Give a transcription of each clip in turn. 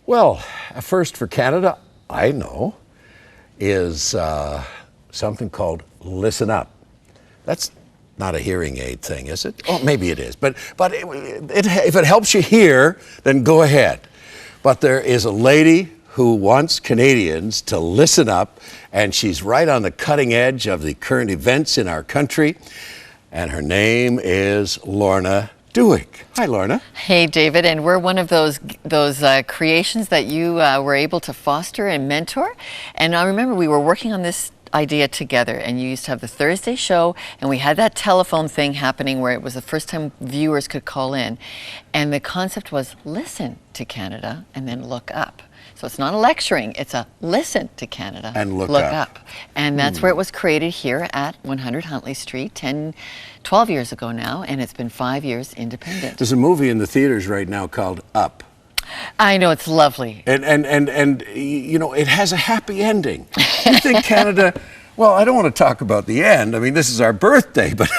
Well, a first for Canada, I know, is something called Listen Up. That's not a hearing aid thing, is it? Oh, maybe it is. But if it helps you hear, then go ahead. But there is a lady who wants Canadians to listen up, and she's right on the cutting edge of the current events in our country. And her name is Lorna Dueck. Hi, Lorna. Hey, David, and we're one of those creations that you were able to foster and mentor. And I remember we were working on this idea together, and you used to have the Thursday show, and we had that telephone thing happening where it was the first time viewers could call in, and the concept was listen to Canada and then look up. So it's not a lecturing, it's a listen to Canada and look up. And that's where it was created here at 100 Huntley Street 12 years ago now, and it's been 5 years independent. There's a movie in the theaters right now called Up. I know, it's lovely. And you know, it has a happy ending. You think Canada, well, I don't want to talk about the end. I mean, this is our birthday, but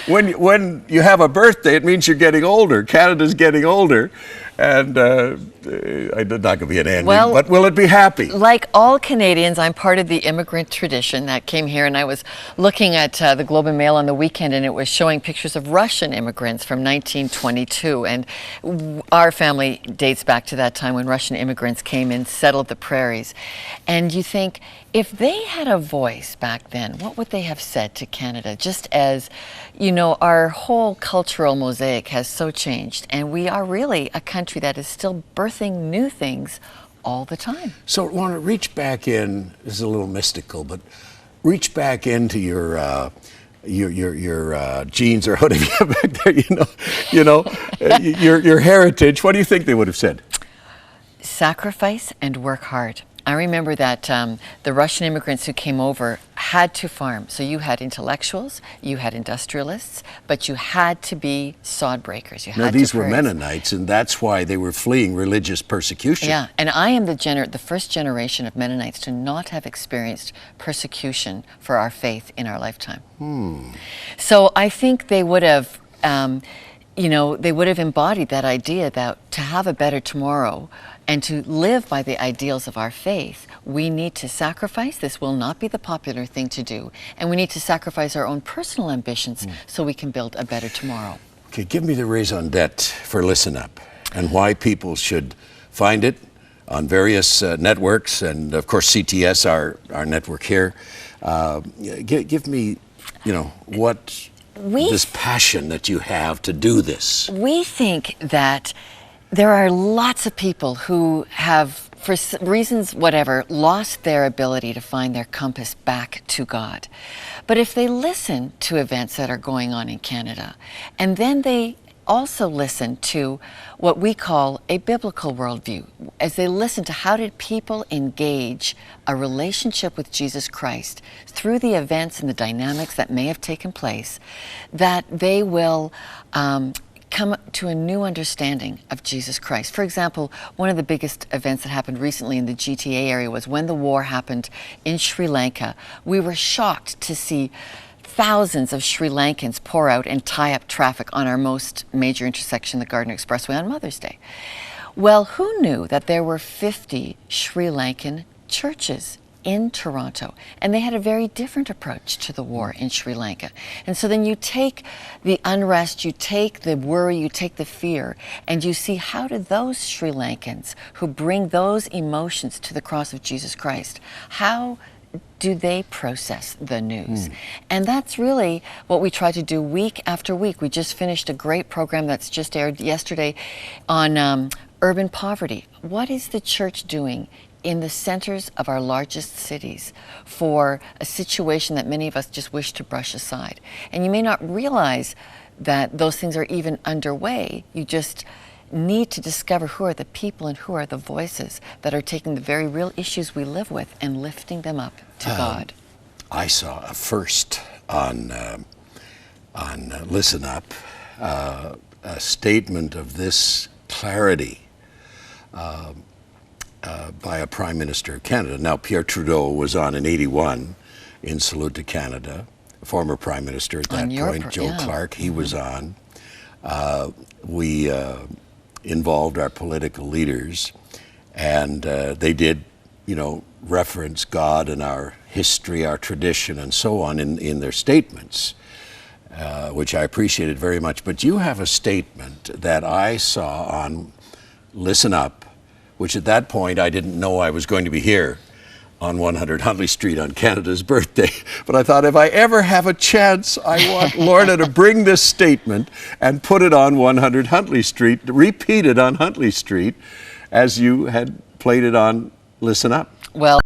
when you have a birthday, it means you're getting older. Canada's getting older. And it's not going to be an ending, but will it be happy? Like all Canadians, I'm part of the immigrant tradition that came here, and I was looking at the Globe and Mail on the weekend, and it was showing pictures of Russian immigrants from 1922, and our family dates back to that time when Russian immigrants came and settled the prairies. And you think, if they had a voice back then, what would they have said to Canada? Just as, you know, our whole cultural mosaic has so changed, and we are really a country that is still birthing new things all the time. So, Lorna, reach back in. This is a little mystical, but reach back into your genes or whatever you have back there. Your heritage. What do you think they would have said? Sacrifice and work hard. I remember that the Russian immigrants who came over had to farm. So you had intellectuals, you had industrialists, but you had to be sod breakers. Now, these were Mennonites, and that's why they were fleeing religious persecution. Yeah, and I am the first generation of Mennonites to not have experienced persecution for our faith in our lifetime. So I think they would have, they would have embodied that idea that to have a better tomorrow and to live by the ideals of our faith, we need to sacrifice. This will not be the popular thing to do. And we need to sacrifice our own personal ambitions so we can build a better tomorrow. Okay, give me the raison d'etre for Listen Up and why people should find it on various networks, and of course CTS, our network here. Give me, what this passion that you have to do this. We think that there are lots of people who have, for reasons whatever, lost their ability to find their compass back to God. But if they listen to events that are going on in Canada, and then they also listen to what we call a biblical worldview, as they listen to how did people engage a relationship with Jesus Christ through the events and the dynamics that may have taken place, that they will come to a new understanding of Jesus Christ. For example, one of the biggest events that happened recently in the GTA area was when the war happened in Sri Lanka. We were shocked to see thousands of Sri Lankans pour out and tie up traffic on our most major intersection, the Gardiner Expressway, on Mother's Day. Well, who knew that there were 50 Sri Lankan churches in Toronto, and they had a very different approach to the war in Sri Lanka. And so then you take the unrest, you take the worry, you take the fear, and you see how do those Sri Lankans who bring those emotions to the cross of Jesus Christ, how do they process the news? And that's really what we try to do week after week. We just finished a great program that's just aired yesterday on urban poverty. What is the church doing in the centers of our largest cities for a situation that many of us just wish to brush aside? And you may not realize that those things are even underway. You just need to discover who are the people and who are the voices that are taking the very real issues we live with and lifting them up to God. I saw a first on Listen Up, a statement of this clarity by a Prime Minister of Canada. Now, Pierre Trudeau was on in '81 in Salute to Canada, former Prime Minister at that point, Joe Clark, he was on. We involved our political leaders, And they did, reference God and our history, our tradition, and so on in their statements, which I appreciated very much. But you have a statement that I saw on Listen Up, which at that point I didn't know I was going to be here on 100 Huntley Street on Canada's birthday. But I thought if I ever have a chance, I want Lorna to bring this statement and put it on 100 Huntley Street, repeat it on Huntley Street, as you had played it on Listen Up. Well.